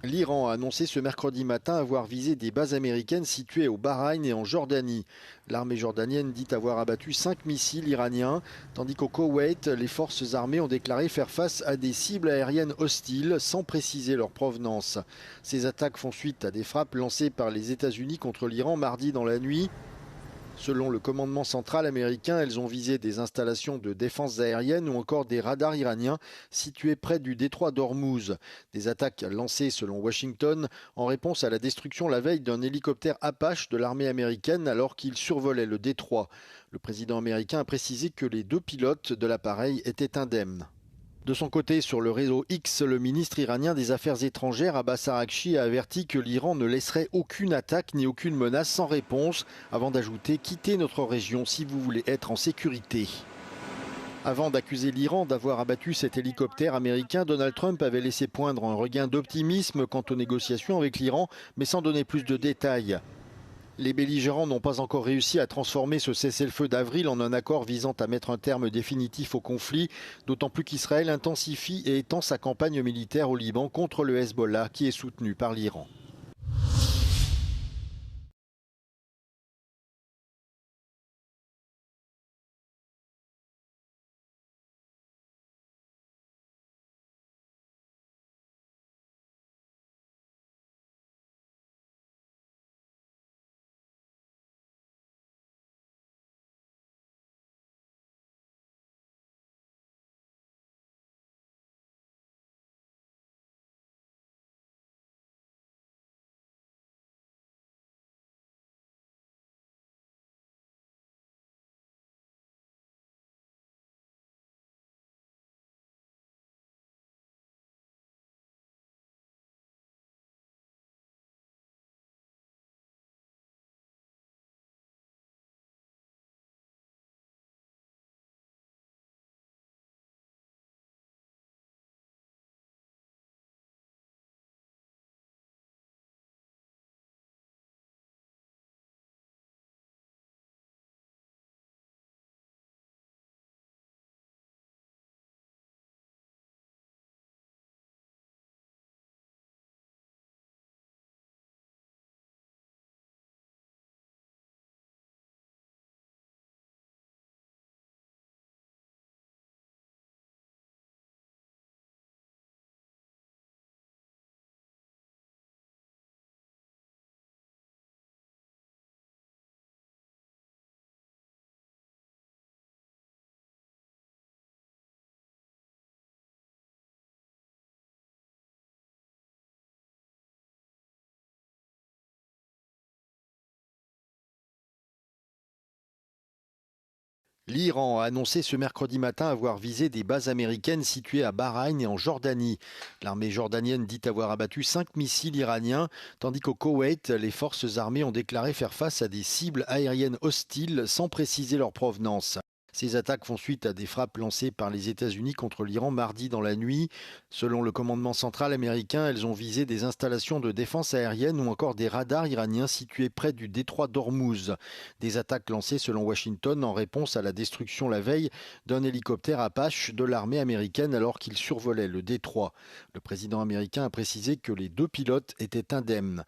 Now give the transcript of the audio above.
L'Iran a annoncé ce mercredi matin avoir visé des bases américaines situées au Bahreïn et en Jordanie. L'armée jordanienne dit avoir abattu 5 missiles iraniens, tandis qu'au Koweït, les forces armées ont déclaré faire face à des cibles aériennes hostiles sans préciser leur provenance. Ces attaques font suite à des frappes lancées par les États-Unis contre l'Iran mardi dans la nuit. Selon le commandement central américain, elles ont visé des installations de défense aérienne ou encore des radars iraniens situés près du détroit d'Ormuz. Des attaques lancées selon Washington en réponse à la destruction la veille d'un hélicoptère Apache de l'armée américaine alors qu'il survolait le détroit. Le président américain a précisé que les deux pilotes de l'appareil étaient indemnes. De son côté, sur le réseau X, le ministre iranien des Affaires étrangères, Abbas Araghchi, a averti que l'Iran ne laisserait aucune attaque ni aucune menace sans réponse, avant d'ajouter « Quittez notre région si vous voulez être en sécurité ». Avant d'accuser l'Iran d'avoir abattu cet hélicoptère américain, Donald Trump avait laissé poindre un regain d'optimisme quant aux négociations avec l'Iran, mais sans donner plus de détails. Les belligérants n'ont pas encore réussi à transformer ce cessez-le-feu d'avril en un accord visant à mettre un terme définitif au conflit, d'autant plus qu'Israël intensifie et étend sa campagne militaire au Liban contre le Hezbollah qui est soutenu par l'Iran. L'Iran a annoncé ce mercredi matin avoir visé des bases américaines situées à Bahreïn et en Jordanie. L'armée jordanienne dit avoir abattu 5 missiles iraniens, tandis qu'au Koweït, les forces armées ont déclaré faire face à des cibles aériennes hostiles sans préciser leur provenance. Ces attaques font suite à des frappes lancées par les États-Unis contre l'Iran mardi dans la nuit. Selon le commandement central américain, elles ont visé des installations de défense aérienne ou encore des radars iraniens situés près du détroit d'Ormuz. Des attaques lancées selon Washington en réponse à la destruction la veille d'un hélicoptère Apache de l'armée américaine alors qu'il survolait le détroit. Le président américain a précisé que les deux pilotes étaient indemnes.